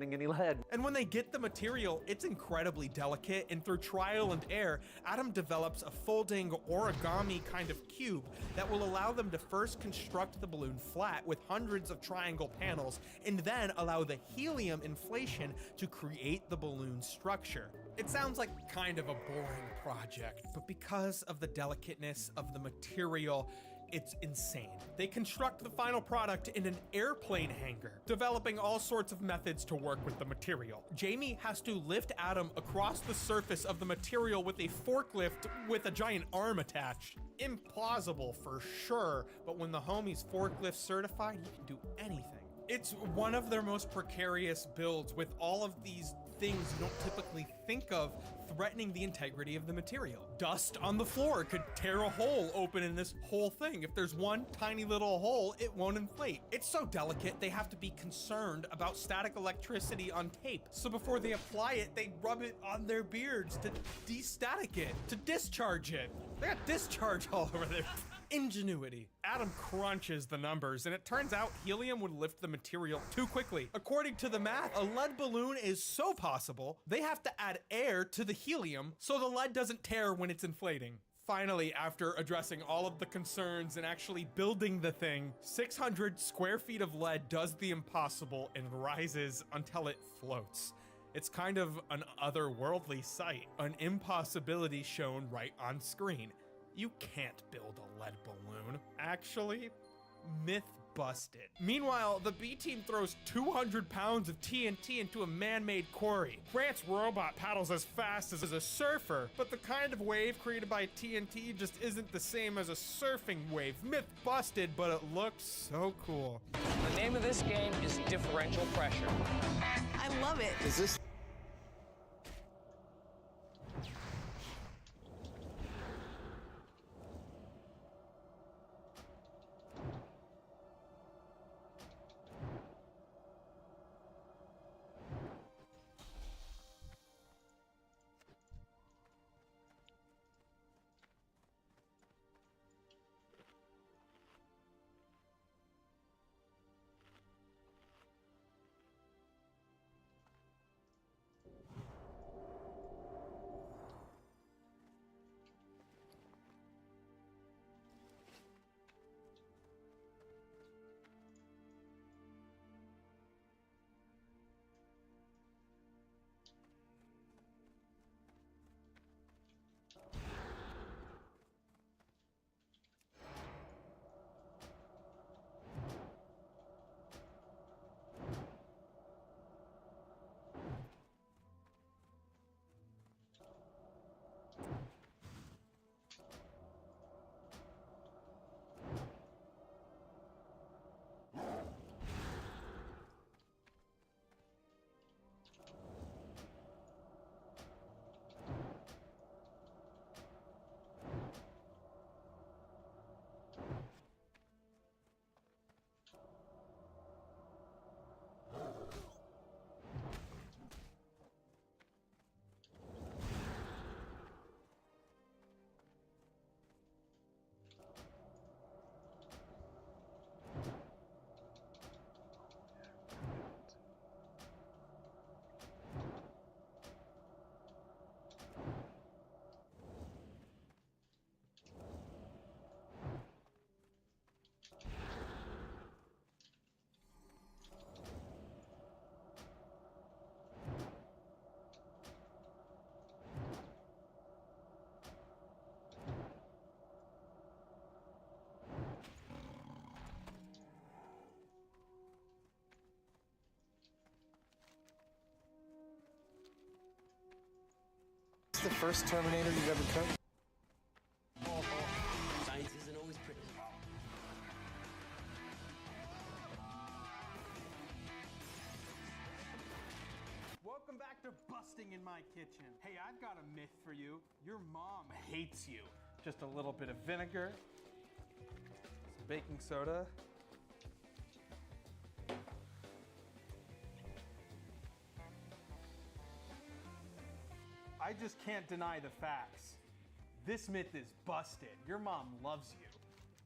getting any lead. And when they get the material, it's incredibly delicate, and through trial and error, Adam develops a folding origami kind of cube that will allow them to first construct the balloon flat with hundreds of triangle panels, and then allow the helium inflation to create the balloon structure. It sounds like kind of a boring project, but because of the delicateness of the material, it's insane. They construct the final product in an airplane hangar, developing all sorts of methods to work with the material. Jamie has to lift Adam across the surface of the material with a forklift with a giant arm attached. Implausible for sure, but when the homie's forklift certified, he can do anything. It's one of their most precarious builds, with all of these things you don't typically think of threatening the integrity of the material. Dust on the floor could tear a hole open in this whole thing. If there's one tiny little hole, it won't inflate. It's so delicate, they have to be concerned about static electricity on tape. So before they apply it, they rub it on their beards to de-static it, to discharge it. They got discharge all over there. Ingenuity. Adam crunches the numbers, and it turns out helium would lift the material too quickly. According to the math, a lead balloon is so possible, they have to add air to the helium so the lead doesn't tear when it's inflating. Finally, after addressing all of the concerns and actually building the thing, 600 square feet of lead does the impossible and rises until it floats. It's kind of an otherworldly sight, an impossibility shown right on screen. You can't build a lead balloon. Actually, myth busted. Meanwhile, the B team throws 200 pounds of TNT into a man-made quarry. Grant's robot paddles as fast as a surfer, but the kind of wave created by TNT just isn't the same as a surfing wave. Myth busted, but it looks so cool. The name of this game is differential pressure. I love it. Is this? The first Terminator you've ever cut? Science isn't always pretty. Welcome back to Busting in My Kitchen. Hey, I've got a myth for you. Your mom hates you. Just a little bit of vinegar, some baking soda. I just can't deny the facts. This myth is busted. Your mom loves you.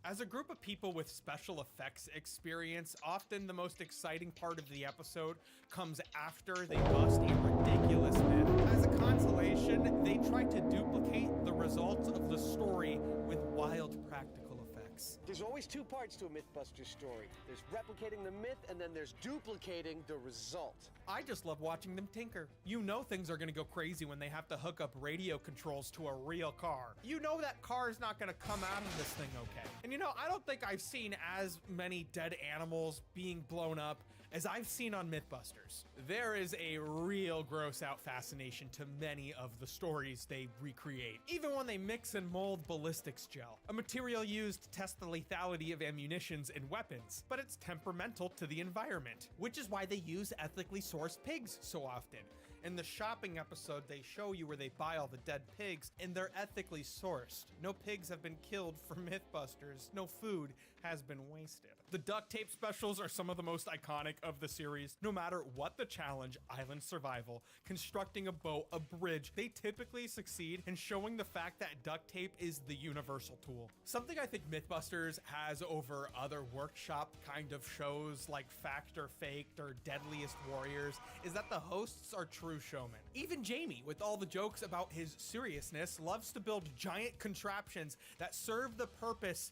As a group of people with special effects experience, often the most exciting part of the episode comes after they bust a ridiculous myth. As a consolation, they try to duplicate the results of the story with wild practical effects. There's always two parts to a Mythbusters story. There's replicating the myth, and then there's duplicating the result. I just love watching them tinker. You know things are gonna go crazy when they have to hook up radio controls to a real car. You know that car is not gonna come out of this thing okay. And you know, I don't think I've seen as many dead animals being blown up as I've seen on Mythbusters. There is a real gross out fascination to many of the stories they recreate, even when they mix and mold ballistics gel, a material used to test the lethality of ammunitions and weapons, but it's temperamental to the environment, which is why they use ethically sourced pigs so often. In the shopping episode, they show you where they buy all the dead pigs, and they're ethically sourced. No pigs have been killed for Mythbusters. No food has been wasted. The duct tape specials are some of the most iconic of the series. No matter what the challenge, island survival, constructing a boat, a bridge, they typically succeed in showing the fact that duct tape is the universal tool. Something I think Mythbusters has over other workshop kind of shows like Fact or Faked or Deadliest Warriors is that the hosts are true showmen. Even Jamie, with all the jokes about his seriousness, loves to build giant contraptions that serve the purpose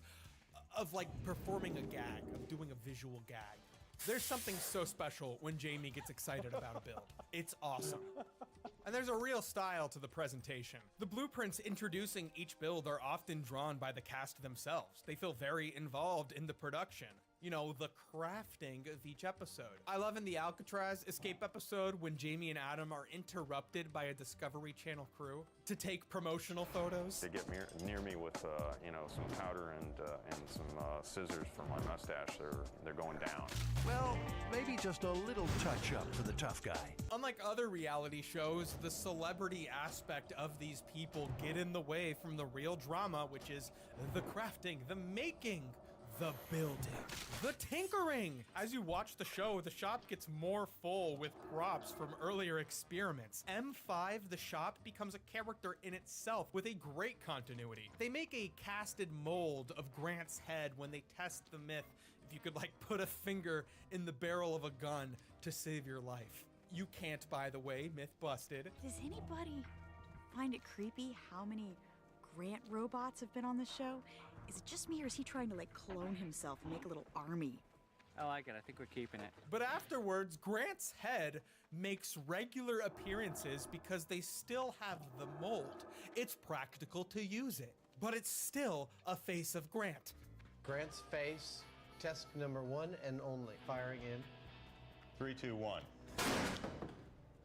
of like performing a gag, of doing a visual gag. There's something so special when Jamie gets excited about a build. It's awesome. And there's a real style to the presentation. The blueprints introducing each build are often drawn by the cast themselves. They feel very involved in the production. You know, the crafting of each episode. I love in the Alcatraz escape episode when Jamie and Adam are interrupted by a Discovery Channel crew to take promotional photos. They get near me with, you know, some powder and some scissors for my mustache. They're going down. Well, maybe just a little touch-up for the tough guy. Unlike other reality shows, the celebrity aspect of these people get in the way from the real drama, which is the crafting, the making, the building, the tinkering. As you watch the show, the shop gets more full with props from earlier experiments. M5, the shop, becomes a character in itself with a great continuity. They make a casted mold of Grant's head when they test the myth if you could like put a finger in the barrel of a gun to save your life. You can't, by the way, myth busted. Does anybody find it creepy how many Grant robots have been on the show? Is it just me, or is he trying to like clone himself and make a little army? I like it. I think we're keeping it. But afterwards, Grant's head makes regular appearances because they still have the mold. It's practical to use it, but it's still a face of Grant. Grant's face, test number 1 and only. Firing in. 3, 2, 1.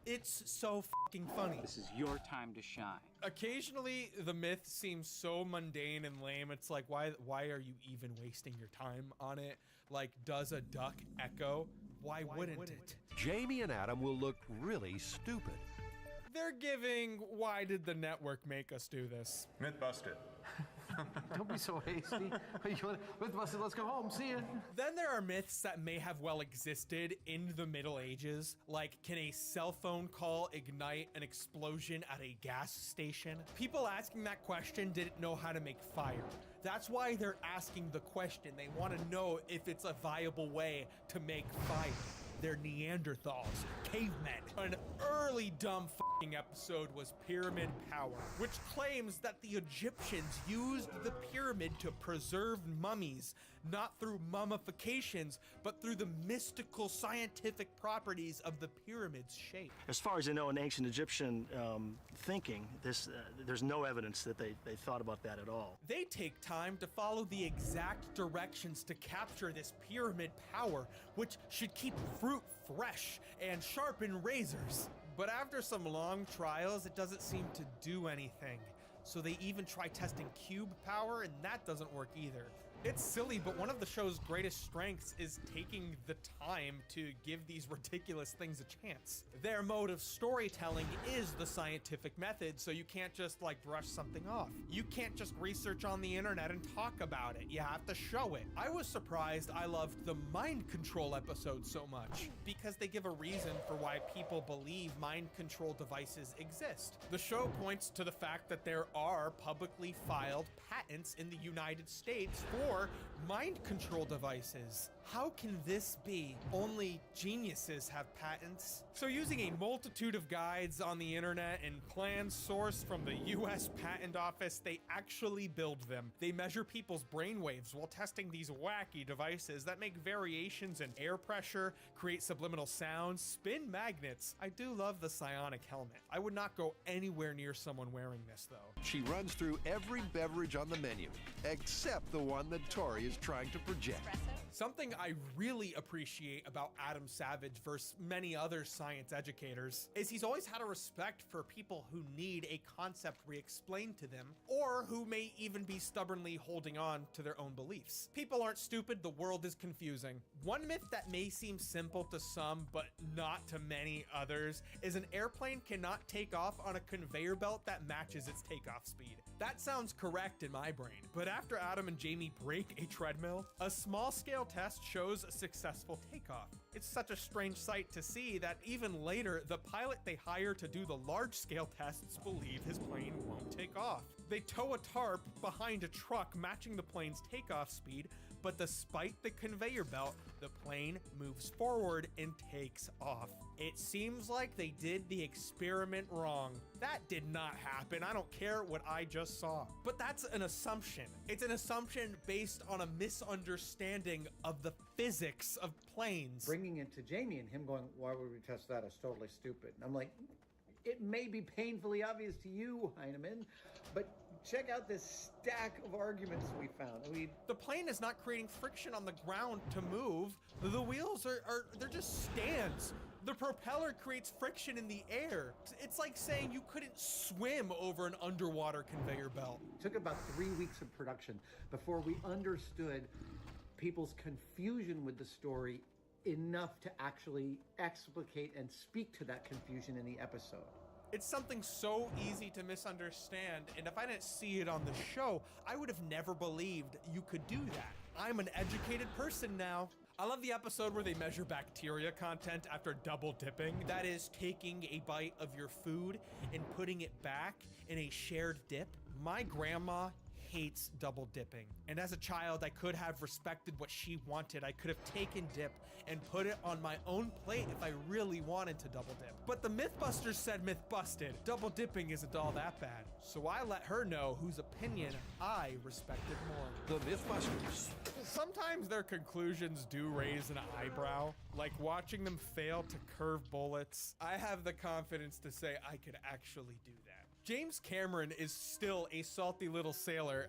It's so fucking funny. This is your time to shine. Occasionally, the myth seems so mundane and lame. It's like, why are you even wasting your time on it? Like, does a duck echo? Why wouldn't it? Jamie and Adam will look really stupid. They're giving, why did the network make us do this? Myth busted. Don't be so hasty. Mythbusters, let's go home. See ya. Then there are myths that may have well existed in the Middle Ages, like can a cell phone call ignite an explosion at a gas station? People asking that question didn't know how to make fire. That's why they're asking the question. They want to know if it's a viable way to make fire. They're Neanderthals, cavemen. An early dumb fucking episode was Pyramid Power, which claims that the Egyptians used the pyramid to preserve mummies, not through mummifications, but through the mystical scientific properties of the pyramid's shape. As far as I know, in ancient Egyptian thinking, there's no evidence that they thought about that at all. They take time to follow the exact directions to capture this pyramid power, which should keep fruit fresh and sharpen razors. But after some long trials, it doesn't seem to do anything. So they even try testing cube power, and that doesn't work either. It's silly, but one of the show's greatest strengths is taking the time to give these ridiculous things a chance. Their mode of storytelling is the scientific method, so you can't just like brush something off. You can't just research on the internet and talk about it. You have to show it. I was surprised I loved the mind control episode so much, because they give a reason for why people believe mind control devices exist. The show points to the fact that there are publicly filed patents in the United States for or mind control devices. How can this be? Only geniuses have patents. So using a multitude of guides on the internet and plans sourced from the US Patent Office, they actually build them. They measure people's brainwaves while testing these wacky devices that make variations in air pressure, create subliminal sounds, spin magnets. I do love the psionic helmet. I would not go anywhere near someone wearing this though. She runs through every beverage on the menu, except the one that Tori is trying to project. Something I really appreciate about Adam Savage versus many other science educators is he's always had a respect for people who need a concept re-explained to them, or who may even be stubbornly holding on to their own beliefs. People aren't stupid, the world is confusing. One myth that may seem simple to some, but not to many others, is an airplane cannot take off on a conveyor belt that matches its takeoff speed. That sounds correct in my brain, but after Adam and Jamie break a treadmill, a small-scale test shows a successful takeoff. It's such a strange sight to see that even later, the pilot they hire to do the large-scale tests believe his plane won't take off. They tow a tarp behind a truck matching the plane's takeoff speed, but despite the conveyor belt, the plane moves forward and takes off. It seems like they did the experiment wrong. That did not happen. I don't care what I just saw. But that's an assumption. It's an assumption based on a misunderstanding of the physics of planes. Bringing it to Jamie and him going, why would we test that? It's totally stupid. And I'm like, it may be painfully obvious to you, Heinemann, but check out this stack of arguments we found. The plane is not creating friction on the ground to move. The wheels they're just stands. The propeller creates friction in the air. It's like saying you couldn't swim over an underwater conveyor belt. It took about 3 weeks of production before we understood people's confusion with the story enough to actually explicate and speak to that confusion in the episode. It's something so easy to misunderstand, and if I didn't see it on the show, I would have never believed you could do that. I'm an educated person now. I love the episode where they measure bacteria content after double dipping. That is, taking a bite of your food and putting it back in a shared dip. My grandma hates double dipping, and as a child I could have respected what she wanted. I could have taken dip and put it on my own plate if I really wanted to double dip. But the Mythbusters said myth busted. Double dipping isn't all that bad. So I let her know whose opinion I respected more. The Mythbusters. Sometimes their conclusions do raise an eyebrow, like watching them fail to curve bullets. I have the confidence to say I could actually do that. James Cameron is still a salty little sailor.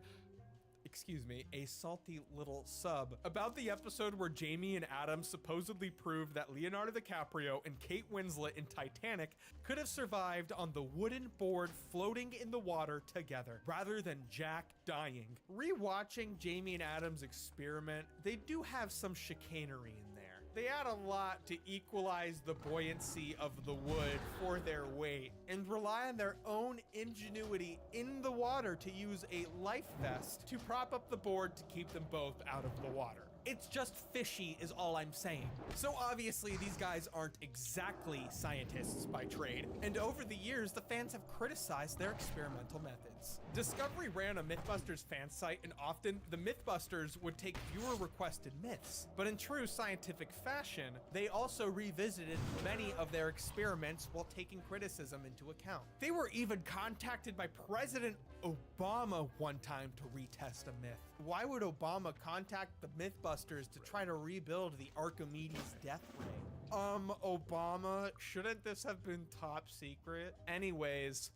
Excuse me, a salty little sub. About the episode where Jamie and Adam supposedly proved that Leonardo DiCaprio and Kate Winslet in Titanic could have survived on the wooden board floating in the water together, rather than Jack dying. Rewatching Jamie and Adam's experiment, they do have some chicanery in there. They add a lot to equalize the buoyancy of the wood for their weight and rely on their own ingenuity in the water to use a life vest to prop up the board to keep them both out of the water. It's just fishy is all I'm saying. So obviously these guys aren't exactly scientists by trade, and over the years the fans have criticized their experimental methods. Discovery ran a Mythbusters fan site, and often the Mythbusters would take viewer requested myths. But in true scientific fashion, they also revisited many of their experiments while taking criticism into account. They were even contacted by President Obama one time to retest a myth. Why would Obama contact the Mythbusters to try to rebuild the Archimedes death ray? Obama, shouldn't this have been top secret? Anyways,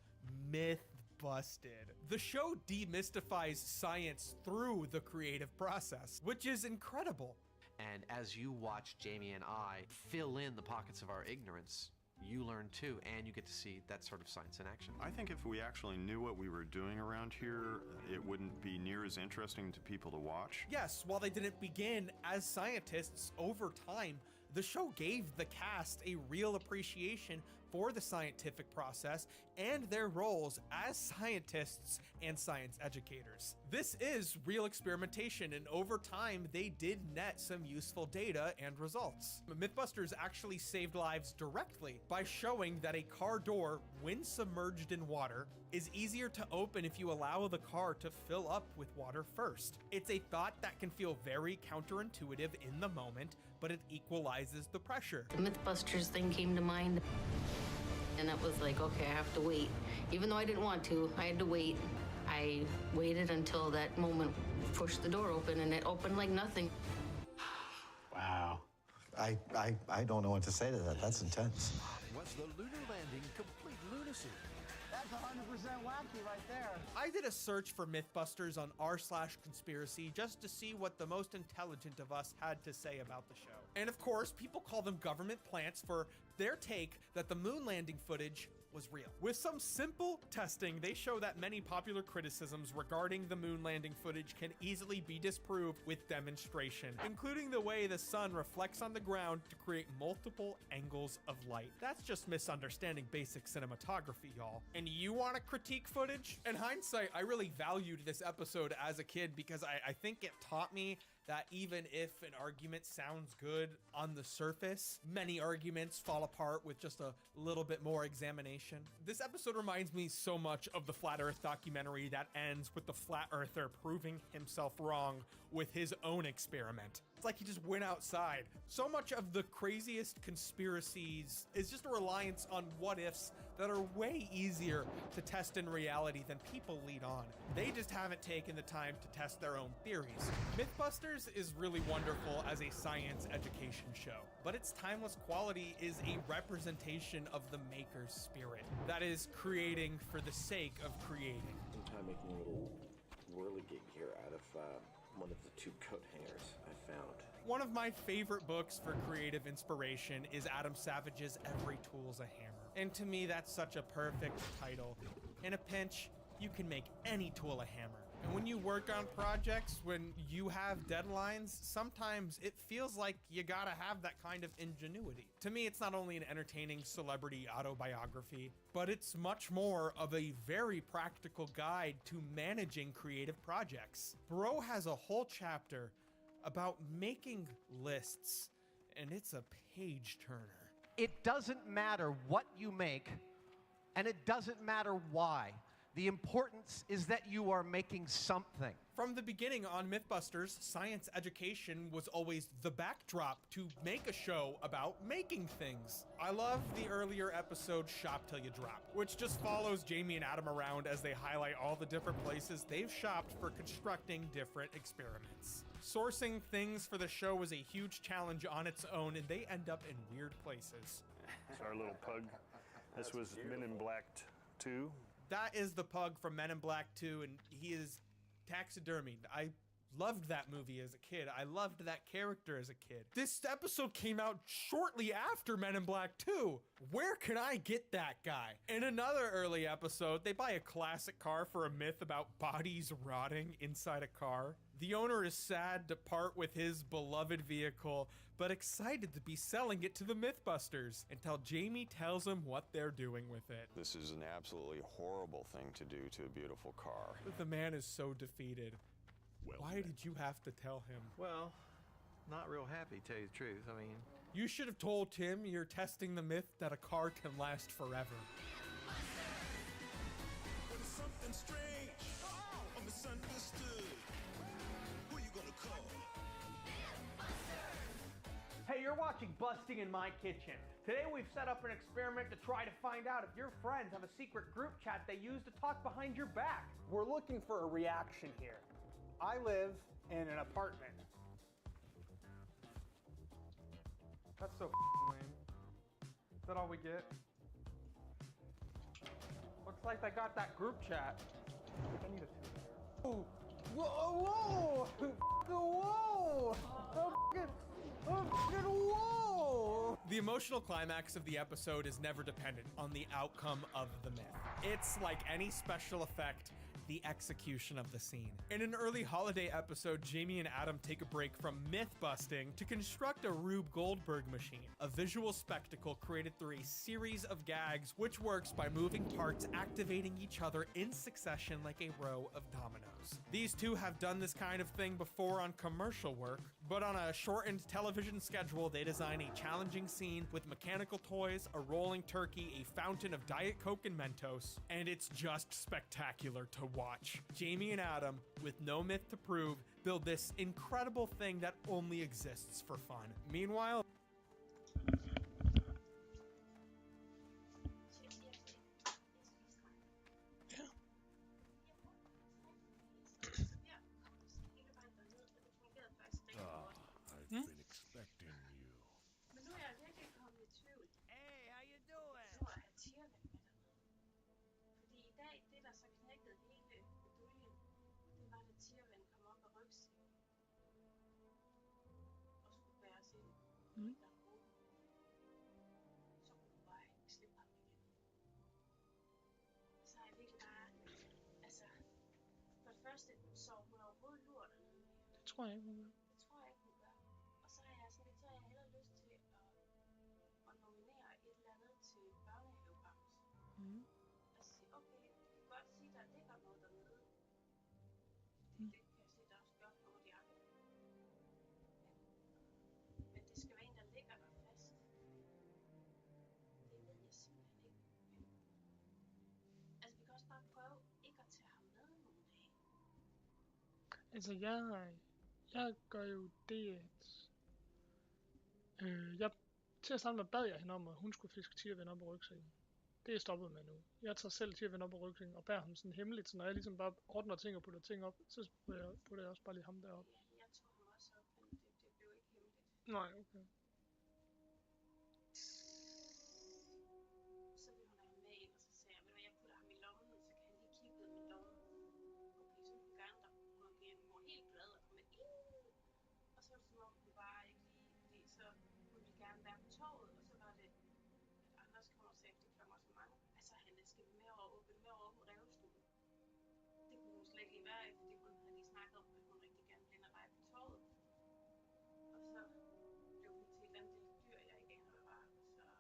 myth busted. The show demystifies science through the creative process, which is incredible. And as you watch Jamie and I fill in the pockets of our ignorance, you learn too, and you get to see that sort of science in action. I think if we actually knew what we were doing around here, it wouldn't be near as interesting to people to watch. Yes, while they didn't begin as scientists, over time, the show gave the cast a real appreciation for the scientific process and their roles as scientists and science educators. This is real experimentation, and over time they did net some useful data and results. Mythbusters actually saved lives directly by showing that a car door, when submerged in water, is easier to open if you allow the car to fill up with water first. It's a thought that can feel very counterintuitive in the moment, but it equalizes the pressure. The Mythbusters thing came to mind, and it was like, okay, I have to wait. Even though I didn't want to, I had to wait. I waited until that moment, pushed the door open, and it opened like nothing. Wow. I don't know what to say to that. That's intense. Was the lunar landing complete lunacy? That's 100% wacky right there. I did a search for Mythbusters on r/conspiracy just to see what the most intelligent of us had to say about the show. And of course, people call them government plants for their take that the moon landing footage was real. With some simple testing, they show that many popular criticisms regarding the moon landing footage can easily be disproved with demonstration, including the way the sun reflects on the ground to create multiple angles of light. That's just misunderstanding basic cinematography, y'all. And you want to critique footage? In hindsight, I really valued this episode as a kid because I think it taught me that even if an argument sounds good on the surface, many arguments fall apart with just a little bit more examination. This episode reminds me so much of the Flat Earth documentary that ends with the Flat Earther proving himself wrong with his own experiment. It's like he just went outside. So much of the craziest conspiracies is just a reliance on what ifs that are way easier to test in reality than people lead on. They just haven't taken the time to test their own theories. Mythbusters is really wonderful as a science education show, but its timeless quality is a representation of the maker's spirit. That is, creating for the sake of creating. I'm making a little whirligig here out of one of the two coat hangers I found. One of my favorite books for creative inspiration is Adam Savage's Every Tool's a Hammer. And to me, that's such a perfect title. In a pinch, you can make any tool a hammer. And when you work on projects, when you have deadlines, sometimes it feels like you gotta have that kind of ingenuity. To me, it's not only an entertaining celebrity autobiography, but it's much more of a very practical guide to managing creative projects. Bro has a whole chapter about making lists, and it's a page turner. It doesn't matter what you make, and it doesn't matter why. The importance is that you are making something. From the beginning on Mythbusters, science education was always the backdrop to make a show about making things. I love the earlier episode Shop Till You Drop, which just follows Jamie and Adam around as they highlight all the different places they've shopped for constructing different experiments. Sourcing things for the show was a huge challenge on its own, and they end up in weird places. It's our little pug. This was Men in Black 2. That is the pug from Men in Black 2, and he is taxidermied. I loved that movie as a kid. I loved that character as a kid. This episode came out shortly after Men in Black 2. Where can I get that guy? In another early episode, they buy a classic car for a myth about bodies rotting inside a car. The owner is sad to part with his beloved vehicle, but excited to be selling it to the Mythbusters until Jamie tells him what they're doing with it. This is an absolutely horrible thing to do to a beautiful car. The man is so defeated. Why did you have to tell him? Well, not real happy, tell you the truth. I mean, you should have told Tim you're testing the myth that a car can last forever. Something strange, misunderstood. Who you gonna call? Hey, you're watching Busting in My Kitchen. Today we've set up an experiment to try to find out if your friends have a secret group chat they use to talk behind your back. We're looking for a reaction here. I live in an apartment. That's so lame. Is that all we get? Looks like they got that group chat. I need a two. Whoa! Whoa! Whoa! Whoa! Whoa! The emotional climax of the episode is never dependent on the outcome of the myth. It's like any special effect, the execution of the scene. In an early holiday episode, Jamie and Adam take a break from myth busting to construct a Rube Goldberg machine, a visual spectacle created through a series of gags which works by moving parts activating each other in succession like a row of dominoes. These two have done this kind of thing before on commercial work, but on a shortened television schedule, they design a challenging scene with mechanical toys, a rolling turkey, a fountain of Diet Coke and Mentos, and it's just spectacular to watch. Jamie and Adam, with no myth to prove, build this incredible thing that only exists for fun. Meanwhile, I've been expecting you. Men nu er jeg virkelig kommet i tvivl. Hey, how you doing? Nu er jeg tiervæk med dernede. Fordi i dag, det der så knækkede hele beduljen, det var, da tierven kom op af rygsækken. Og skulle bæres ind. Der er åben. Så kunne du bare ikke slippe ham igen. Så er jeg virkelig bare, altså, for det første, så hun overhovedet lurer dernede. Det tror jeg ikke, hun gør. Det tror jeg ikke, hun gør. Og så har jeg sådan lidt, så har jeg hellere lyst til at nominere et eller andet til børnehavebams. Og sige, okay, du kan godt sige, der ligger noget dernede. Det kan jeg se, der også gør nogle af de andre. Men det skal være en, der ligger der fast. Det ved jeg simpelthen ikke. Altså, vi kan også bare prøve ikke at tage ham med nogle dage. Altså, jeg gør jo det, at til at starte med bad jeg hende om, at hun skulle fiske tierven op i rygsækken. Det er stoppet med nu. Jeg tager selv tierven op i rygsækken og bærer ham sådan hemmeligt, så når jeg ligesom bare ordner ting og putter ting op, så putter jeg også bare lige ham derop. Ja, jeg tog ham også op, men det blev ikke hemmeligt. Nej, okay. Så ville hun have med ind, og så sagde jeg, ved du hvad, jeg putter ham i lommen, så kan han lige kigge ud med lommen. Okay, så hun gerne, hun var helt glad og kom ind. Og så var det som om, hun bare ikke lige, fordi så hun ville gerne være på torvet, og så var det, at Anders kom og sagde, det klokken så mange. Altså, han skal vi med over åben revstue. Det kunne hun slet ikke lige være i, fordi hun havde lige snakket om, at hun rigtig gerne ville ind og lege på torvet. Og så blev hun til et eller andet lille dyr, jeg ikke aner, hvad var.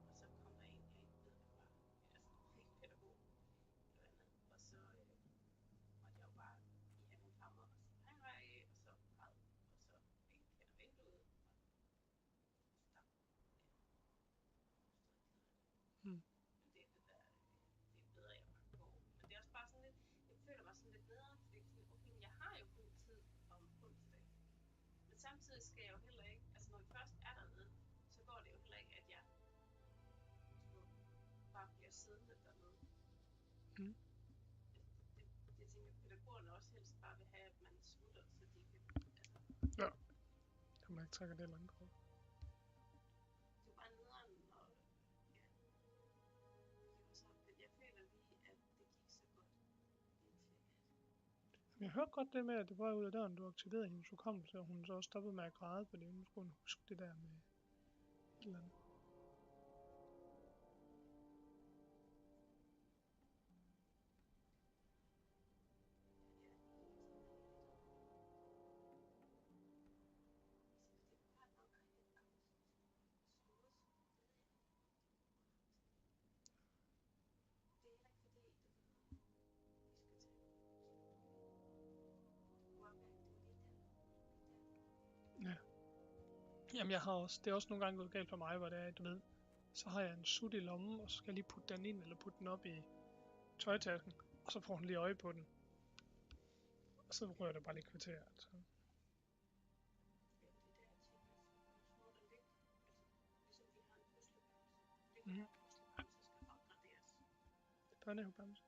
Og så, så blev hun sgu bare ked af det. Og så kom der en, jeg ikke ved, hvad var. Altså, en pædagog eller andet. Og så måtte jeg jo bare give ham en krammer og sige hej, og så græd. Og så kender vinduet. Og så Men det er det der, det er bedre, jeg bare går. Men det er også bare sådan lidt, jeg føler mig sådan lidt bedre, fordi sådan, okay, jeg har jo kun tid om onsdag. Men samtidig skal jeg jo heller ikke, altså når vi først er dernede, så går det jo heller ikke, at jeg bare bliver siddende dernede. Det tænker pædagogerne også helst bare vil have, at man smutter, så de kan, altså. Ja, så man ikke trækker det langt på. Det er bare nederen, og men jeg føler lige, at det gik så godt. Jeg hørte godt det med, at det var ud af døren, du aktiverede hendes hukommelse, og hun så også stoppede med at græde, fordi nu skulle hun huske det der med et eller andet. Ja. Jamen jeg har også, det er også nogle gange gået galt for mig, hvor det er, du ved, så har jeg en sut i lommen, og så skal jeg lige putte den ind, eller putte den op i tøjtasken, og så får hun lige øje på den. Og så rører det bare lige kvarter. Så. Børnehavebamse.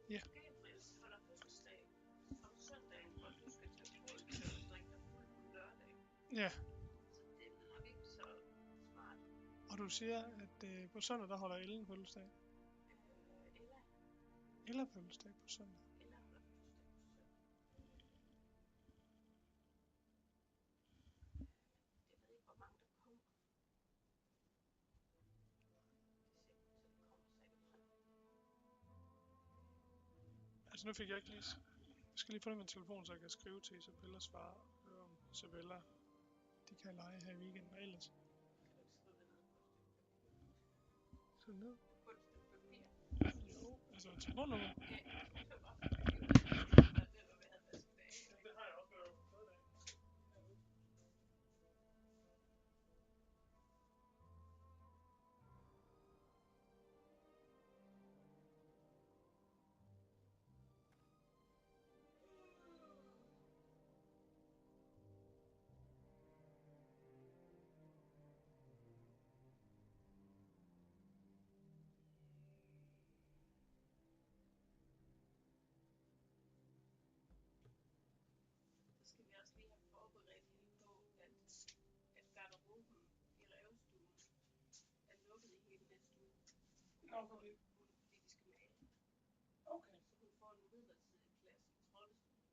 Ja. Gabriel holder fødselsdag om søndag. Ja, Det er nok ikke så smart. og du siger, at på søndag, der holder Ellen fødselsdag. Ella. Ella fødselsdag på søndag. Ella holder fødselsdag på søndag. Jeg ved ikke, hvor mange der kommer. Altså nu fik jeg ikke lige... Jeg skal lige få det med min telefon, så jeg kan skrive til Isabellas far og høre om Isabella. De kan lege her i weekenden, og ellers... Så ned. På et stykke papir. Jo, altså et telefonnummer. Det har jeg også været fået af. Skal vi også lige have forberedt hende på, at garderoben i rævestuen er lukket i hele næste uge. Nå, fordi... Fordi de skal male. Okay. Så hun får en midlertidig plads i troldestuen.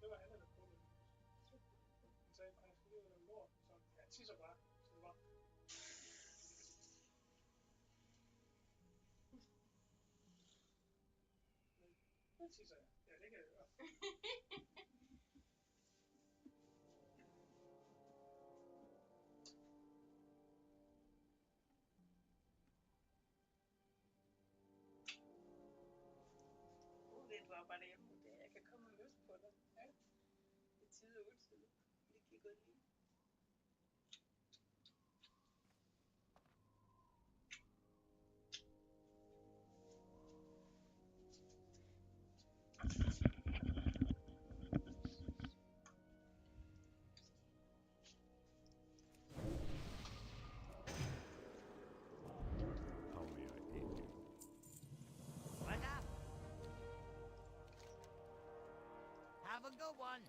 Det var Anna, der prøvede det. Han sagde bare, at jeg skulle lige ud af lort, så jeg tisser bare. Så det var... Nu tisser jeg. Ja, det kan jeg gøre. Det var bare derhjemme, det jeg kan komme og løse på dig. Ja. I tide og utide. Det kan jeg godt lide. Have a good one.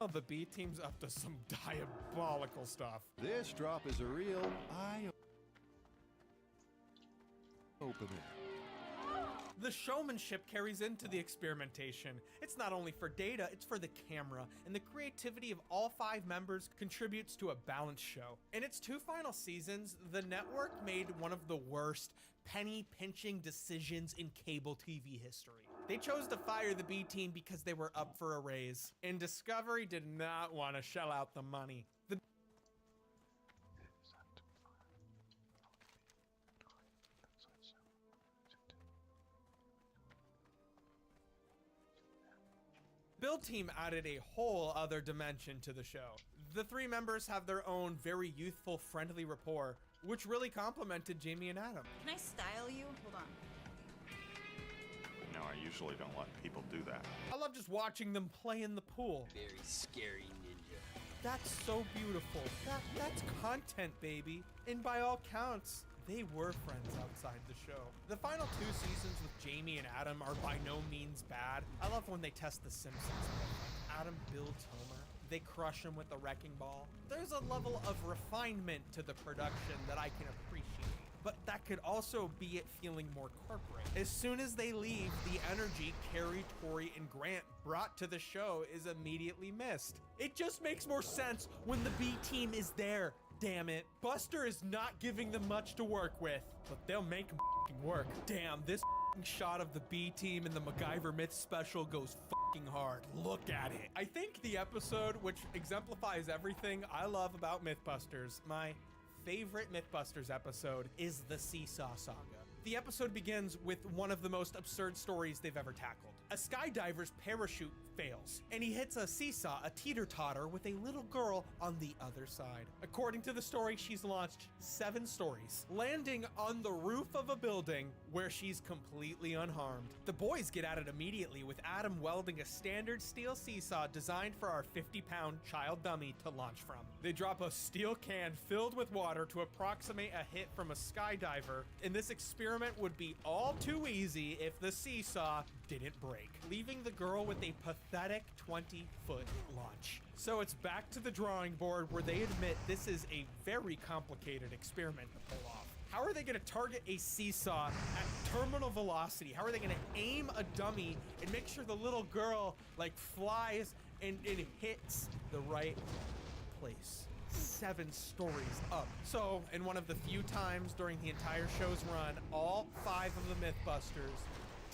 Oh, the B team's up to some diabolical stuff. This drop is a real eye-opener. The showmanship carries into the experimentation. It's not only for data, it's for the camera, and the creativity of all 5 members contributes to a balanced show. In its 2 final seasons, the network made one of the worst penny-pinching decisions in cable TV history. They chose to fire the B team because they were up for a raise, and Discovery did not want to shell out the money. The build team added a whole other dimension to the show. The three members have their own very youthful, friendly rapport, which really complemented Jamie and Adam. Can I style you? Hold on. No, I usually don't let people do that. I love just watching them play in the pool. Very scary ninja. That's so beautiful. That's content, baby. And by all counts, they were friends outside the show. The final 2 seasons with Jamie and Adam are by no means bad. I love when they test the Simpsons. Adam builds Homer. They crush him with the wrecking ball. There's a level of refinement to the production that I can appreciate. But that could also be it feeling more corporate. As soon as they leave, the energy Carrie, Tori, and Grant brought to the show is immediately missed. It just makes more sense when the B team is there, damn it. Buster is not giving them much to work with, but they'll make them work. Damn, this shot of the B team in the MacGyver Myth special goes hard. Look at it. I think the episode which exemplifies everything I love about Mythbusters, my favorite Mythbusters episode, is the Seesaw Saga. The episode begins with one of the most absurd stories they've ever tackled. A skydiver's parachute fails, and he hits a seesaw, a teeter-totter, with a little girl on the other side. According to the story, she's launched 7 stories, landing on the roof of a building where she's completely unharmed. The boys get at it immediately, with Adam welding a standard steel seesaw designed for our 50-pound child dummy to launch from. They drop a steel can filled with water to approximate a hit from a skydiver, and this experiment would be all too easy if the seesaw didn't break, leaving the girl with a pathetic 20-foot launch. So it's back to the drawing board where they admit this is a very complicated experiment to pull off. How are they going to target a seesaw at terminal velocity? How are they going to aim a dummy and make sure the little girl flies and hits the right place? 7 stories up. So, in one of the few times during the entire show's run, all 5 of the Mythbusters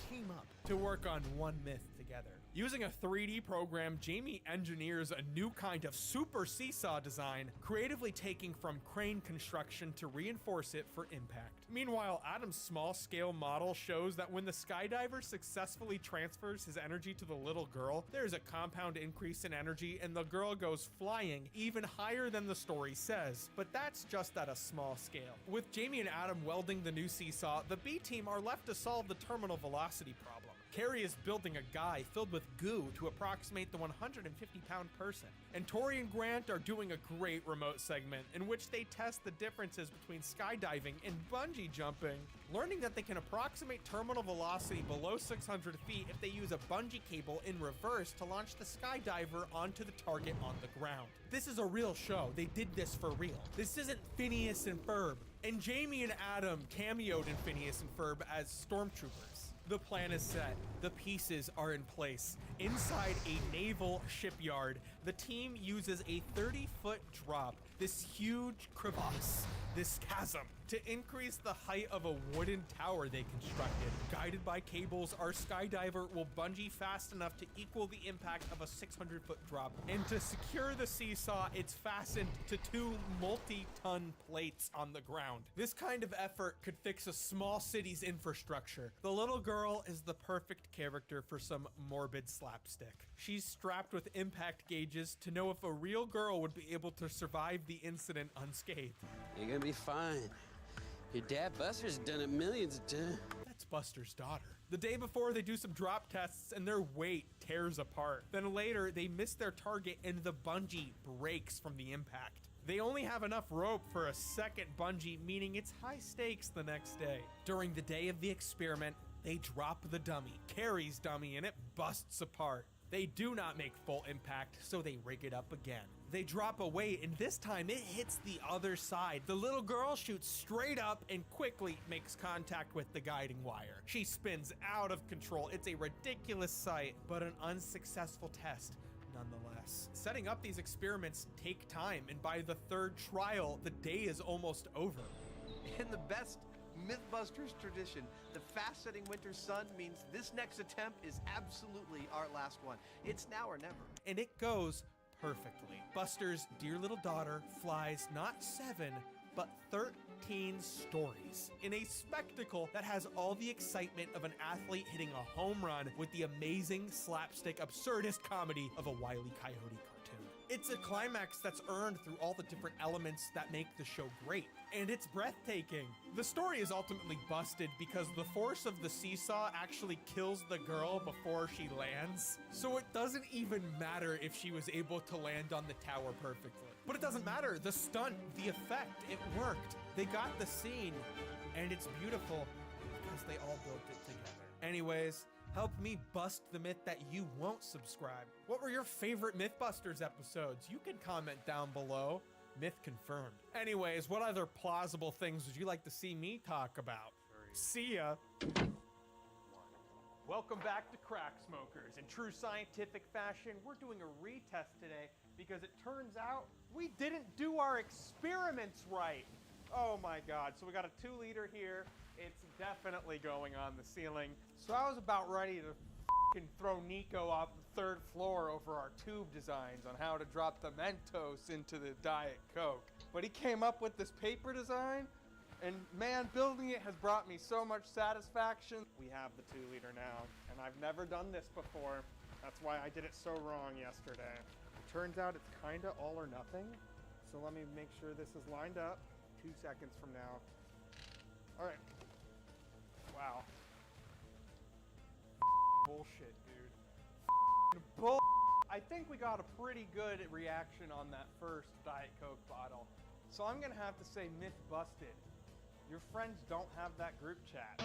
team up to work on one myth together. Using a 3D program, Jamie engineers a new kind of super seesaw design, creatively taking from crane construction to reinforce it for impact. Meanwhile, Adam's small-scale model shows that when the skydiver successfully transfers his energy to the little girl, there's a compound increase in energy and the girl goes flying even higher than the story says. But that's just at a small scale. With Jamie and Adam welding the new seesaw, the B team are left to solve the terminal velocity problem. Carrie is building a guy filled with goo to approximate the 150-pound person. And Tori and Grant are doing a great remote segment in which they test the differences between skydiving and bungee jumping, learning that they can approximate terminal velocity below 600 feet if they use a bungee cable in reverse to launch the skydiver onto the target on the ground. This is a real show. They did this for real. This isn't Phineas and Ferb. And Jamie and Adam cameoed in Phineas and Ferb as stormtroopers. The plan is set. The pieces are in place. Inside a naval shipyard, the team uses a 30-foot drop, this huge crevasse, this chasm, to increase the height of a wooden tower they constructed. Guided by cables, our skydiver will bungee fast enough to equal the impact of a 600-foot drop. And to secure the seesaw, it's fastened to 2 multi-ton plates on the ground. This kind of effort could fix a small city's infrastructure. The little girl is the perfect character for some morbid slapstick. She's strapped with impact gauges to know if a real girl would be able to survive the incident unscathed. You're gonna be fine. Your dad Buster's done it millions of times. That's Buster's daughter. The day before, they do some drop tests and their weight tears apart. Then later, they miss their target and the bungee breaks from the impact. They only have enough rope for a second bungee, meaning it's high stakes the next day. During the day of the experiment, they drop the dummy, Carrie's dummy, and it busts apart. They do not make full impact, so they rig it up again. They drop a weight, and this time it hits the other side. The little girl shoots straight up and quickly makes contact with the guiding wire. She spins out of control. It's a ridiculous sight, but an unsuccessful test nonetheless. Setting up these experiments take time, and by the 3rd trial, the day is almost over. In the best Mythbusters tradition, the fast-setting winter sun means this next attempt is absolutely our last one. It's now or never. And it goes perfectly. Buster's dear little daughter flies not 7, but 13 stories in a spectacle that has all the excitement of an athlete hitting a home run with the amazing slapstick absurdist comedy of a Wile E. Coyote cartoon. It's a climax that's earned through all the different elements that make the show great, and it's breathtaking. The story is ultimately busted because the force of the seesaw actually kills the girl before she lands, so it doesn't even matter if she was able to land on the tower perfectly. But it doesn't matter, the stunt, the effect, it worked. They got the scene, and it's beautiful because they all built it together. Anyways, help me bust the myth that you won't subscribe. What were your favorite Mythbusters episodes? You can comment down below. Myth confirmed. Anyways, what other plausible things would you like to see me talk about? See ya. Welcome back to Crack Smokers. In true scientific fashion, we're doing a retest today because it turns out we didn't do our experiments right. Oh my God, so we got a 2-liter here. It's definitely going on the ceiling. So I was about ready to f***ing throw Nico off the 3rd floor over our tube designs on how to drop the Mentos into the Diet Coke. But he came up with this paper design, and man, building it has brought me so much satisfaction. We have the 2-liter now, and I've never done this before. That's why I did it so wrong yesterday. It turns out it's kinda all or nothing. So let me make sure this is lined up. 2 seconds from now. All right. Wow. Bullshit, dude. Bull. I think we got a pretty good reaction on that first Diet Coke bottle. So I'm gonna have to say myth busted. Your friends don't have that group chat.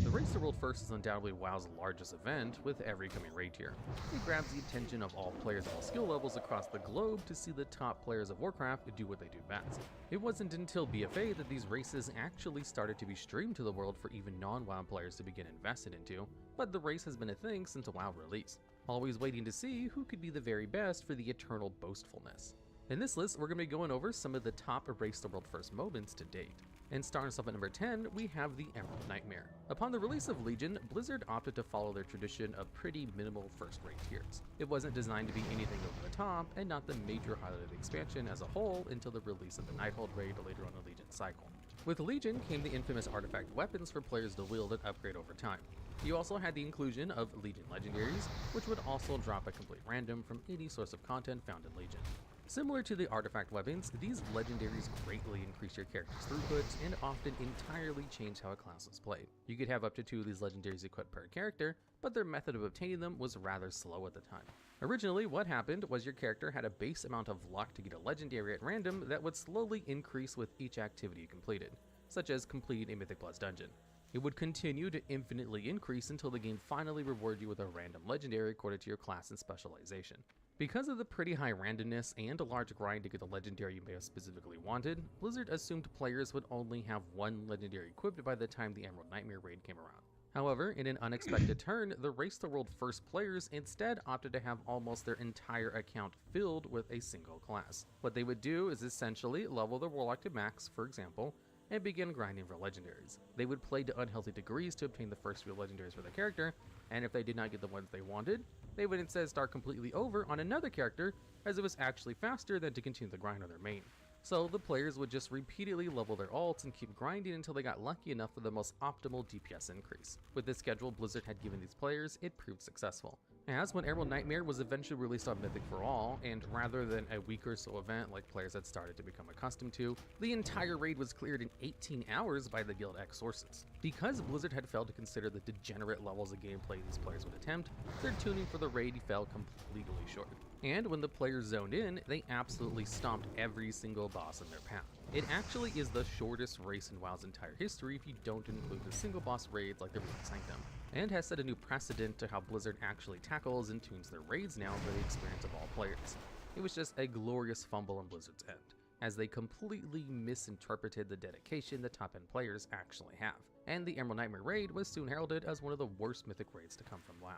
The Race to World First is undoubtedly WoW's largest event, with every coming raid tier. It grabs the attention of all players at all skill levels across the globe to see the top players of Warcraft do what they do best. It wasn't until BFA that these races actually started to be streamed to the world for even non-WoW players to begin invested into, but the race has been a thing since the WoW release. Always waiting to see who could be the very best for the eternal boastfulness. In this list, we're going to be going over some of the top Race to World First moments to date. And starting us off at number 10, we have the Emerald Nightmare. Upon the release of Legion, Blizzard opted to follow their tradition of pretty minimal first raid tiers. It wasn't designed to be anything over the top, and not the major highlight of the expansion as a whole until the release of the Nighthold raid later on the Legion cycle. With Legion came the infamous artifact weapons for players to wield and upgrade over time. You also had the inclusion of Legion Legendaries, which would also drop at complete random from any source of content found in Legion. Similar to the artifact weapons, these legendaries greatly increase your character's throughput and often entirely change how a class is played. You could have up to 2 of these legendaries equipped per character, but their method of obtaining them was rather slow at the time. Originally, what happened was your character had a base amount of luck to get a legendary at random that would slowly increase with each activity you completed, such as completing a Mythic Plus dungeon. It would continue to infinitely increase until the game finally rewarded you with a random legendary according to your class and specialization. Because of the pretty high randomness and a large grind to get the legendary you may have specifically wanted, Blizzard assumed players would only have 1 legendary equipped by the time the Emerald Nightmare raid came around. However, in an unexpected turn, the Race to World First players instead opted to have almost their entire account filled with a single class. What they would do is essentially level their Warlock to max, for example, and begin grinding for legendaries. They would play to unhealthy degrees to obtain the first few legendaries for their character, and if they did not get the ones they wanted, they would instead start completely over on another character, as it was actually faster than to continue the grind on their main. So the players would just repeatedly level their ults and keep grinding until they got lucky enough for the most optimal DPS increase. With this schedule Blizzard had given these players, it proved successful. As when Emerald Nightmare was eventually released on Mythic for All, and rather than a week or so event like players had started to become accustomed to, the entire raid was cleared in 18 hours by the Guild X sources. Because Blizzard had failed to consider the degenerate levels of gameplay these players would attempt, their tuning for the raid fell completely short. And when the players zoned in, they absolutely stomped every single boss in their path. It actually is the shortest race in WoW's entire history if you don't include the single boss raids like the Ruined Sanctum, and has set a new precedent to how Blizzard actually tackles and tunes their raids now for the experience of all players. It was just a glorious fumble on Blizzard's end, as they completely misinterpreted the dedication the top-end players actually have, and the Emerald Nightmare raid was soon heralded as one of the worst Mythic raids to come from WoW.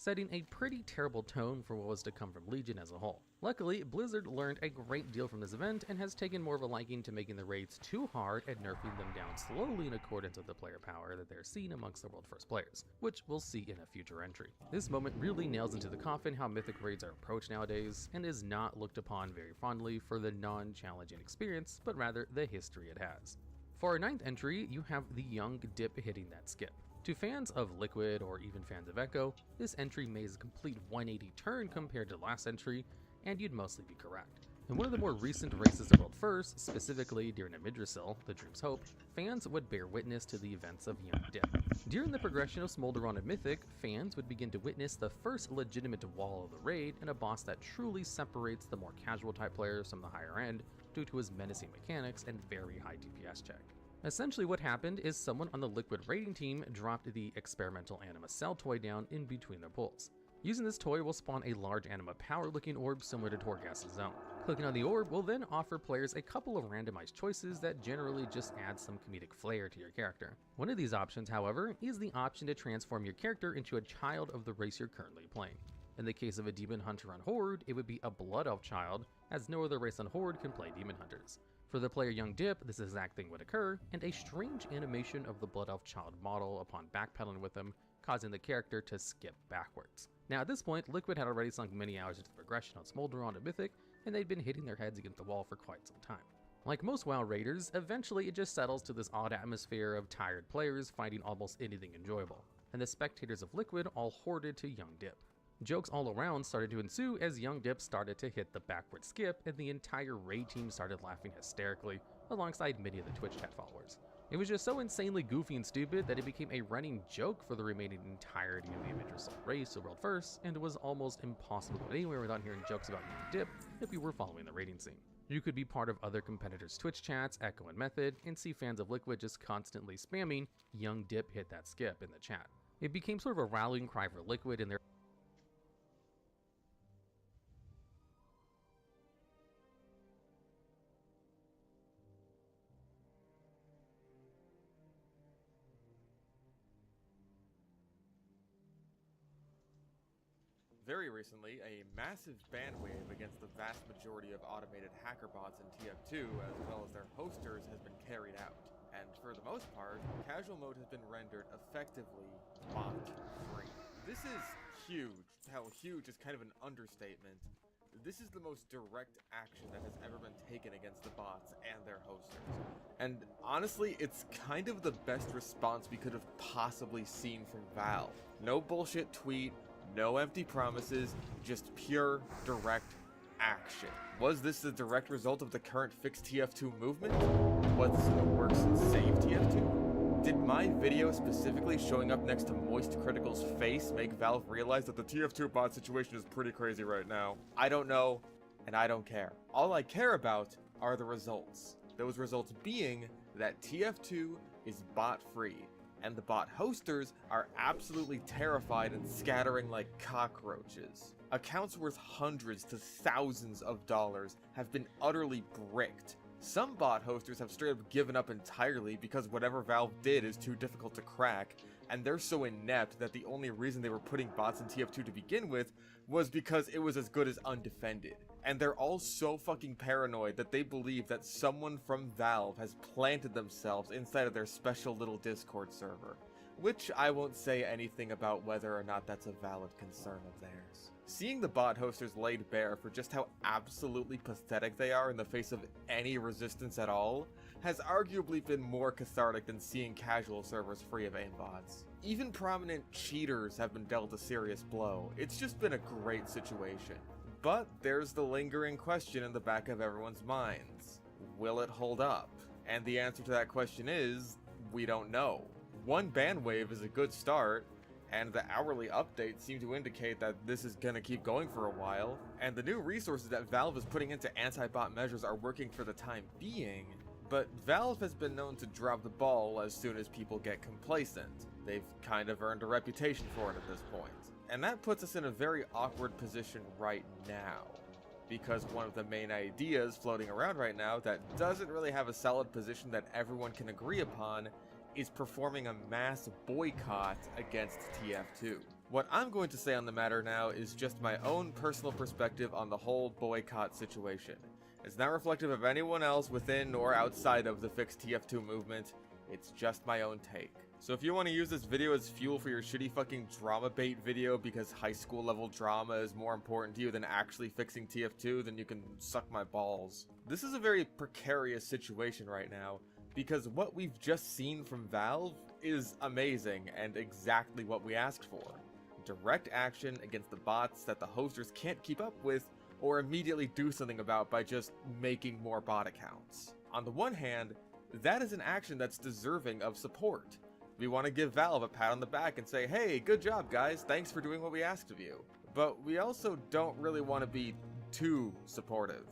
setting a pretty terrible tone for what was to come from Legion as a whole. Luckily, Blizzard learned a great deal from this event and has taken more of a liking to making the raids too hard and nerfing them down slowly in accordance with the player power that they're seeing amongst the World First players, which we'll see in a future entry. This moment really nails into the coffin how Mythic raids are approached nowadays, and is not looked upon very fondly for the non-challenging experience, but rather the history it has. For our 9th entry, you have the young Dip hitting that skip. To fans of Liquid or even fans of Echo, this entry makes a complete 180 turn compared to the last entry, and you'd mostly be correct. In one of the more recent races of World First, specifically during Yggdrasil, the Dream's Hope, fans would bear witness to the events of Young Dip. During the progression of Smolder on a Mythic, fans would begin to witness the first legitimate wall of the raid and a boss that truly separates the more casual type players from the higher end due to his menacing mechanics and very high DPS check. Essentially what happened is someone on the Liquid raiding team dropped the experimental Anima Cell toy down in between their pulls. Using this toy will spawn a large Anima power looking orb similar to Torghast's Zone. Clicking on the orb will then offer players a couple of randomized choices that generally just add some comedic flair to your character. One of these options, however, is the option to transform your character into a child of the race you're currently playing. In the case of a Demon Hunter on Horde, it would be a Blood Elf child, as no other race on Horde can play Demon Hunters. For the player Young Dip, this exact thing would occur, and a strange animation of the Blood Elf child model upon backpedaling with him, causing the character to skip backwards. Now at this point, Liquid had already sunk many hours into the progression on Smolder on to Mythic, and they'd been hitting their heads against the wall for quite some time. Like most WoW raiders, eventually it just settles to this odd atmosphere of tired players finding almost anything enjoyable, and the spectators of Liquid all hoarded to Young Dip. Jokes all around started to ensue as Young Dip started to hit the backward skip, and the entire raid team started laughing hysterically, alongside many of the Twitch chat followers. It was just so insanely goofy and stupid that it became a running joke for the remaining entirety of the Yggdrasil race of World First, and it was almost impossible to go anywhere without hearing jokes about Young Dip if you were following the raiding scene. You could be part of other competitors' Twitch chats, Echo and Method, and see fans of Liquid just constantly spamming Young Dip hit that skip in the chat. It became sort of a rallying cry for Liquid and their Very recently, a massive ban wave against the vast majority of automated hacker bots in TF2, as well as their hosters, has been carried out. And for the most part, casual mode has been rendered effectively bot-free. This is huge. Hell, huge is kind of an understatement. This is the most direct action that has ever been taken against the bots and their hosters. And honestly, it's kind of the best response we could have possibly seen from Valve. No bullshit tweet, no empty promises, just pure, direct action. Was this the direct result of the current Fix TF2 movement? What's in the works in Save TF2? Did my video specifically showing up next to Moist Critical's face make Valve realize that the TF2 bot situation is pretty crazy right now? I don't know, and I don't care. All I care about are the results. Those results being that TF2 is bot-free, and the bot hosters are absolutely terrified and scattering like cockroaches. Accounts worth hundreds to thousands of dollars have been utterly bricked. Some bot hosters have straight up given up entirely because whatever Valve did is too difficult to crack, and they're so inept that the only reason they were putting bots in TF2 to begin with was because it was as good as undefended. And they're all so fucking paranoid that they believe that someone from Valve has planted themselves inside of their special little Discord server. Which I won't say anything about whether or not that's a valid concern of theirs. Seeing the bot hosters laid bare for just how absolutely pathetic they are in the face of any resistance at all has arguably been more cathartic than seeing casual servers free of aimbots. Even prominent cheaters have been dealt a serious blow. It's just been a great situation. But there's the lingering question in the back of everyone's minds. Will it hold up? And the answer to that question is, we don't know. One ban wave is a good start, and the hourly updates seem to indicate that this is gonna keep going for a while, and the new resources that Valve is putting into anti-bot measures are working for the time being, but Valve has been known to drop the ball as soon as people get complacent. They've kind of earned a reputation for it at this point. And that puts us in a very awkward position right now, because one of the main ideas floating around right now that doesn't really have a solid position that everyone can agree upon is performing a mass boycott against TF2. What I'm going to say on the matter now is just my own personal perspective on the whole boycott situation. It's not reflective of anyone else within or outside of the Fix TF2 movement, it's just my own take. So if you want to use this video as fuel for your shitty fucking drama bait video because high school level drama is more important to you than actually fixing TF2, then you can suck my balls. This is a very precarious situation right now, because what we've just seen from Valve is amazing and exactly what we asked for. Direct action against the bots that the hosters can't keep up with or immediately do something about by just making more bot accounts. On the one hand, that is an action that's deserving of support. We want to give Valve a pat on the back and say, hey, good job guys, thanks for doing what we asked of you. But we also don't really want to be too supportive,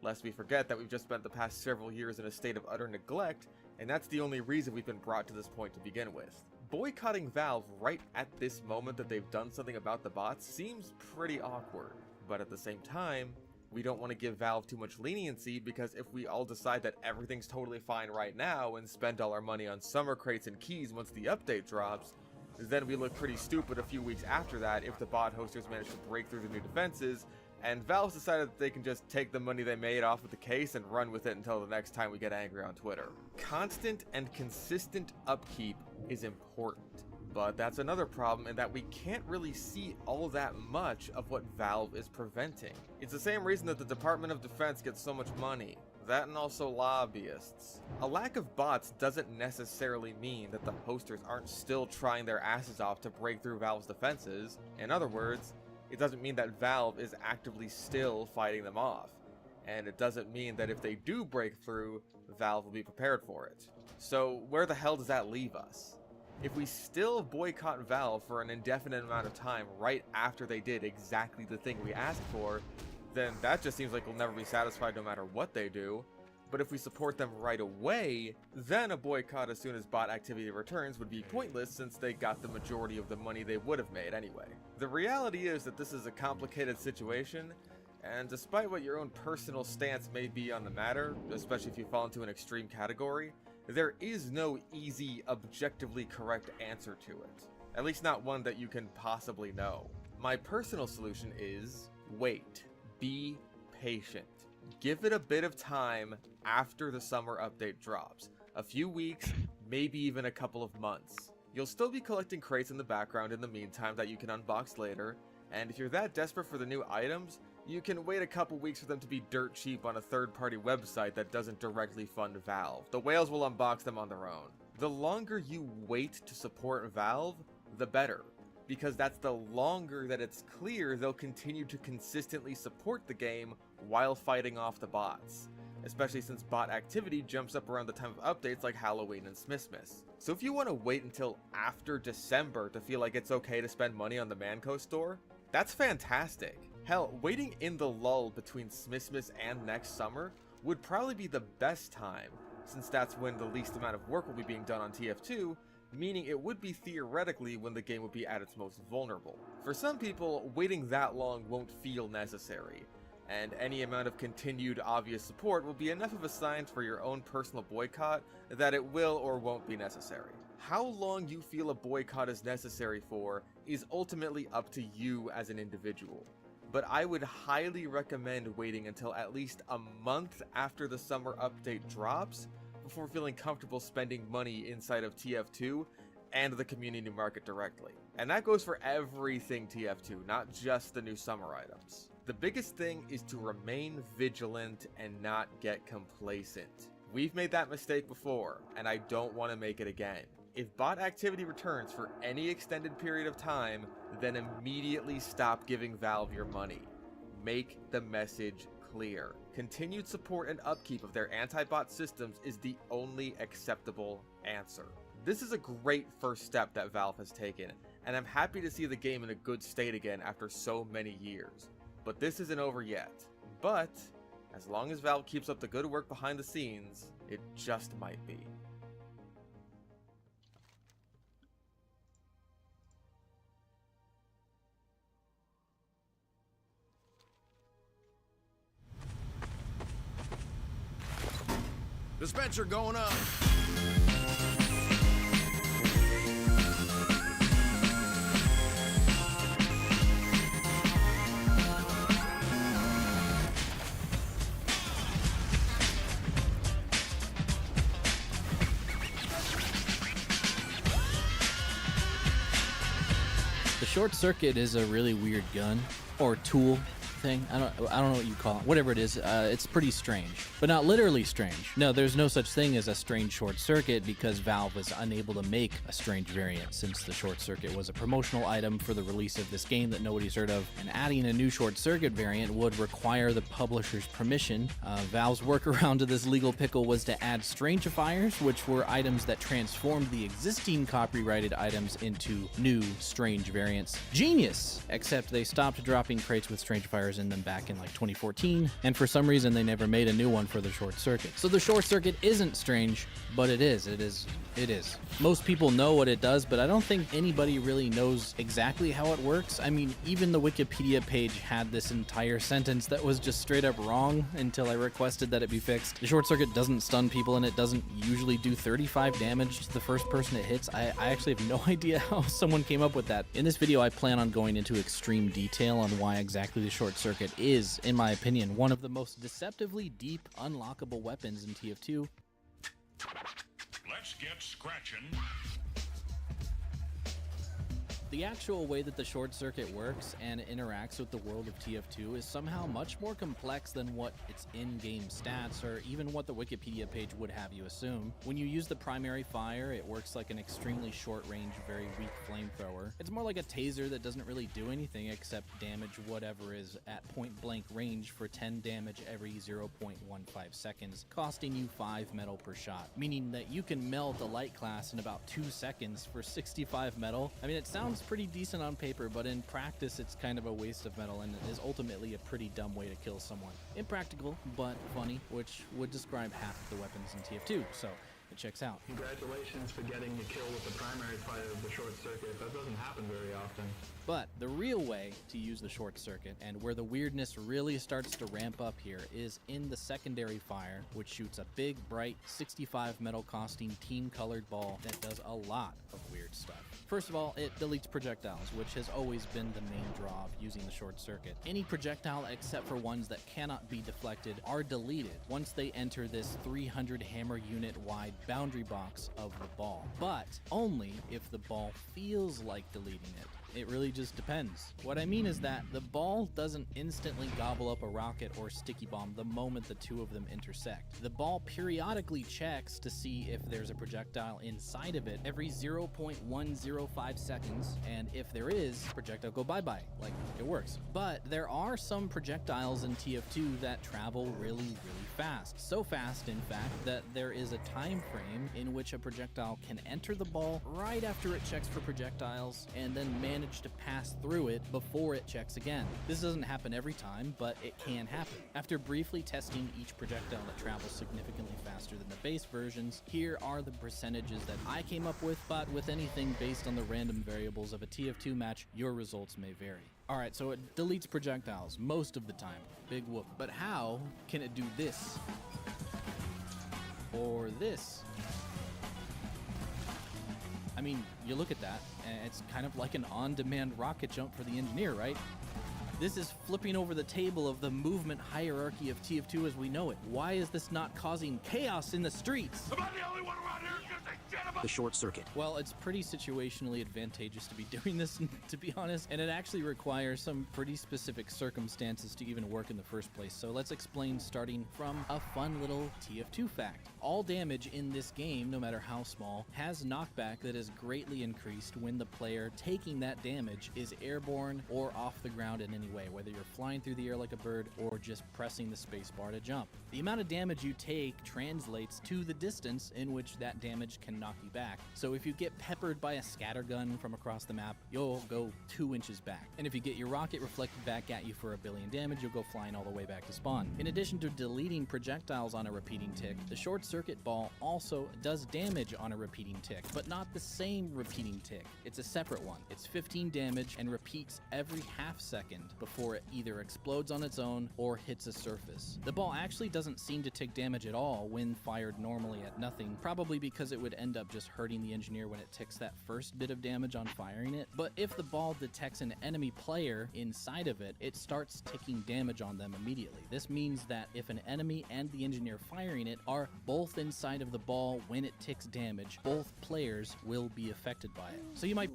lest we forget that we've just spent the past several years in a state of utter neglect, and that's the only reason we've been brought to this point to begin with. Boycotting Valve right at this moment that they've done something about the bots seems pretty awkward. But at the same time, we don't want to give Valve too much leniency, because if we all decide that everything's totally fine right now and spend all our money on summer crates and keys once the update drops, then we look pretty stupid a few weeks after that if the bot hosters manage to break through the new defenses, and Valve's decided that they can just take the money they made off of the case and run with it until the next time we get angry on Twitter. Constant and consistent upkeep is important. But that's another problem in that we can't really see all that much of what Valve is preventing. It's the same reason that the Department of Defense gets so much money. That and also lobbyists. A lack of bots doesn't necessarily mean that the hosters aren't still trying their asses off to break through Valve's defenses. In other words, it doesn't mean that Valve is actively still fighting them off. And it doesn't mean that if they do break through, Valve will be prepared for it. So where the hell does that leave us? If we still boycott Valve for an indefinite amount of time right after they did exactly the thing we asked for, then that just seems like we'll never be satisfied no matter what they do. But if we support them right away, then a boycott as soon as bot activity returns would be pointless, since they got the majority of the money they would have made anyway. The reality is that this is a complicated situation, and despite what your own personal stance may be on the matter, especially if you fall into an extreme category, there is no easy, objectively correct answer to it. At least not one that you can possibly know. My personal solution is wait. Be patient. Give it a bit of time after the summer update drops. A few weeks, maybe even a couple of months. You'll still be collecting crates in the background in the meantime that you can unbox later, and if you're that desperate for the new items, you can wait a couple weeks for them to be dirt cheap on a third-party website that doesn't directly fund Valve. The whales will unbox them on their own. The longer you wait to support Valve, the better, because that's the longer that it's clear they'll continue to consistently support the game while fighting off the bots, especially since bot activity jumps up around the time of updates like Halloween and Smithmas. So if you want to wait until after December to feel like it's okay to spend money on the Manco store, that's fantastic. Hell, waiting in the lull between Smithmas and next summer would probably be the best time, since that's when the least amount of work will be being done on TF2, meaning it would be theoretically when the game would be at its most vulnerable. For some people, waiting that long won't feel necessary, and any amount of continued obvious support will be enough of a sign for your own personal boycott that it will or won't be necessary. How long you feel a boycott is necessary for is ultimately up to you as an individual. But I would highly recommend waiting until at least a month after the summer update drops before feeling comfortable spending money inside of TF2 and the community market directly. And that goes for everything TF2, not just the new summer items. The biggest thing is to remain vigilant and not get complacent. We've made that mistake before, and I don't want to make it again. If bot activity returns for any extended period of time, then immediately stop giving Valve your money. Make the message clear. Continued support and upkeep of their anti-bot systems is the only acceptable answer. This is a great first step that Valve has taken, and I'm happy to see the game in a good state again after so many years. But this isn't over yet. But as long as Valve keeps up the good work behind the scenes, it just might be. Dispenser going up. The short circuit is a really weird gun or tool thing. I don't know what you call it. Whatever it is, it's pretty strange, but not literally strange. No, there's no such thing as a strange short circuit because Valve was unable to make a strange variant since the short circuit was a promotional item for the release of this game that nobody's heard of, and adding a new short circuit variant would require the publisher's permission. Valve's workaround to this legal pickle was to add strangifiers, which were items that transformed the existing copyrighted items into new strange variants. Genius! Except they stopped dropping crates with strangifiers in them back in like 2014, and for some reason they never made a new one for the short circuit. So the short circuit isn't strange, but it is. Most people know what it does, but I don't think anybody really knows exactly how it works. I mean, even the Wikipedia page had this entire sentence that was just straight up wrong until I requested that it be fixed. The short circuit doesn't stun people, and it doesn't usually do 35 damage to the first person it hits. I actually have no idea how someone came up with that. In this video, I plan on going into extreme detail on why exactly the short circuit is, in my opinion, one of the most deceptively deep, unlockable weapons in TF2. Let's get scratching. The actual way that the short circuit works and interacts with the world of TF2 is somehow much more complex than what its in-game stats or even what the Wikipedia page would have you assume. When you use the primary fire, it works like an extremely short-range, very weak flamethrower. It's more like a taser that doesn't really do anything except damage whatever is at point-blank range for 10 damage every 0.15 seconds, costing you 5 metal per shot, meaning that you can melt a light class in about 2 seconds for 65 metal. I mean, it sounds pretty decent on paper, but in practice it's kind of a waste of metal and is ultimately a pretty dumb way to kill someone. Impractical, but funny, which would describe half of the weapons in TF2, so it checks out. Congratulations for getting the kill with the primary fire of the short circuit. That doesn't happen very often. But the real way to use the short circuit, and where the weirdness really starts to ramp up here, is in the secondary fire, which shoots a big, bright, 65 metal costing team-colored ball that does a lot of weird stuff. First of all, it deletes projectiles, which has always been the main draw of using the short circuit. Any projectile except for ones that cannot be deflected are deleted once they enter this 300 hammer unit wide boundary box of the ball, but only if the ball feels like deleting it. It really just depends. What I mean is that the ball doesn't instantly gobble up a rocket or sticky bomb the moment the two of them intersect. The ball periodically checks to see if there's a projectile inside of it every 0.105 seconds, and if there is, projectile go bye-bye. Like, it works. But there are some projectiles in TF2 that travel really fast. So fast, in fact, that there is a time frame in which a projectile can enter the ball right after it checks for projectiles and then manage to pass through it before it checks again. This doesn't happen every time, but it can happen. After briefly testing each projectile that travels significantly faster than the base versions, here are the percentages that I came up with, but with anything based on the random variables of a TF2 match, your results may vary. Alright, so it deletes projectiles most of the time. Big whoop. But how can it do this? Or this? I mean, you look at that, and it's kind of like an on-demand rocket jump for the engineer, right? This is flipping over the table of the movement hierarchy of TF2 as we know it. Why is this not causing chaos in the streets? Am I the only one around here who gives a shit about The short circuit. Well, it's pretty situationally advantageous to be doing this, to be honest, and it actually requires some pretty specific circumstances to even work in the first place. So let's explain, starting from a fun little TF2 fact. All damage in this game, no matter how small, has knockback that is greatly increased when the player taking that damage is airborne or off the ground in any way, whether you're flying through the air like a bird or just pressing the spacebar to jump. The amount of damage you take translates to the distance in which that damage can knock you back. So if you get peppered by a scattergun from across the map, you'll go 2 inches back. And if you get your rocket reflected back at you for 1 billion damage, you'll go flying all the way back to spawn. In addition to deleting projectiles on a repeating tick, the short circuit ball also does damage on a repeating tick, but not the same repeating tick. It's a separate one. It's 15 damage and repeats every half second before it either explodes on its own or hits a surface. The ball actually doesn't seem to take damage at all when fired normally at nothing, probably because it would end up just hurting the engineer when it ticks that first bit of damage on firing it. But if the ball detects an enemy player inside of it, it starts ticking damage on them immediately. This means that if an enemy and the engineer firing it are both inside of the ball when it ticks damage, both players will be affected by it. So you might...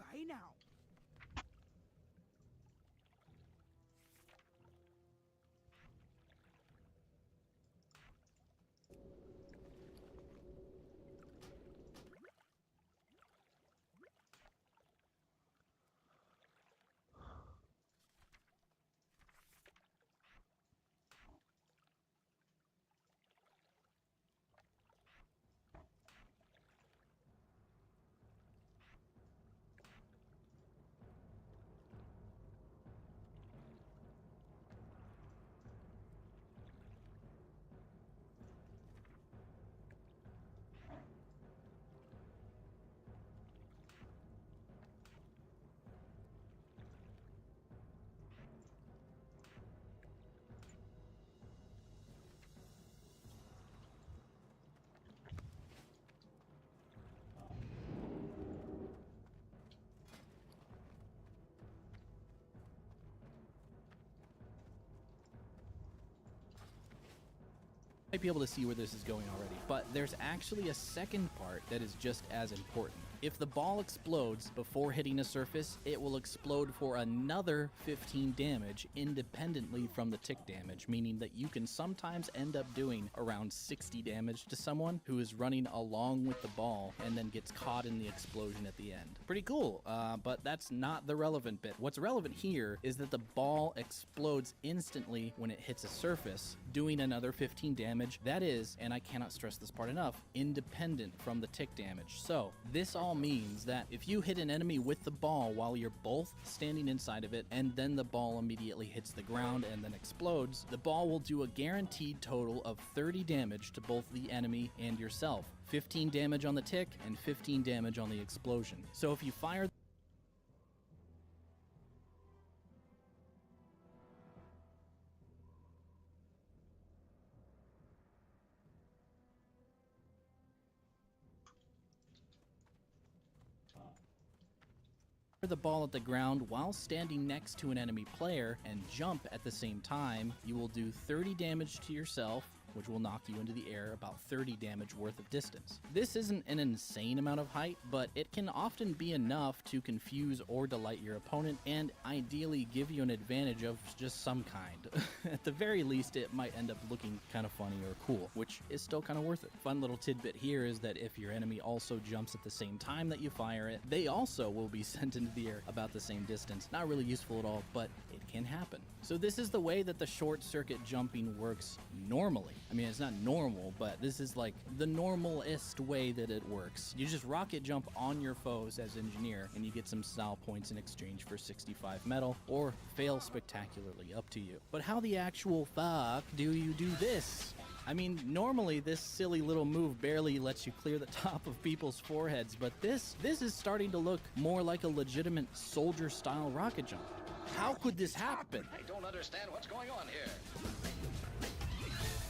Bye now. Might be able to see where this is going already, but there's actually a second part that is just as important. If the ball explodes before hitting a surface, it will explode for another 15 damage independently from the tick damage, meaning that you can sometimes end up doing around 60 damage to someone who is running along with the ball and then gets caught in the explosion at the end. Pretty cool, but that's not the relevant bit. What's relevant here is that the ball explodes instantly when it hits a surface, doing another 15 damage. That is, and I cannot stress this part enough, independent from the tick damage. So this all means that if you hit an enemy with the ball while you're both standing inside of it, and then the ball immediately hits the ground and then explodes, the ball will do a guaranteed total of 30 damage to both the enemy and yourself. 15 damage on the tick and 15 damage on the explosion. So if you fire the ball at the ground while standing next to an enemy player and jump at the same time, you will do 30 damage to yourself, which will knock you into the air about 30 damage worth of distance. This isn't an insane amount of height, but it can often be enough to confuse or delight your opponent and ideally give you an advantage of just some kind. At the very least, it might end up looking kind of funny or cool, which is still kind of worth it. Fun little tidbit here is that if your enemy also jumps at the same time that you fire it, they also will be sent into the air about the same distance. Not really useful at all, but it can happen. So this is the way that the short circuit jumping works normally. I mean, it's not normal, but this is like the normalist way that it works. You just rocket jump on your foes as engineer, and you get some style points in exchange for 65 metal, or fail spectacularly, up to you. But how the actual fuck do you do this? I mean, normally this silly little move barely lets you clear the top of people's foreheads, but this is starting to look more like a legitimate soldier-style rocket jump. How could this happen? I don't understand what's going on here.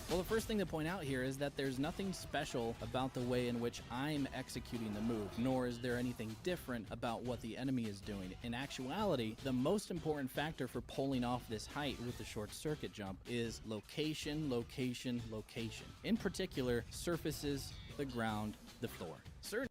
Well, the first thing to point out here is that there's nothing special about the way in which I'm executing the move, nor is there anything different about what the enemy is doing. In actuality, the most important factor for pulling off this height with the short circuit jump is location, location, location. In particular, surfaces, the ground, the floor. Certain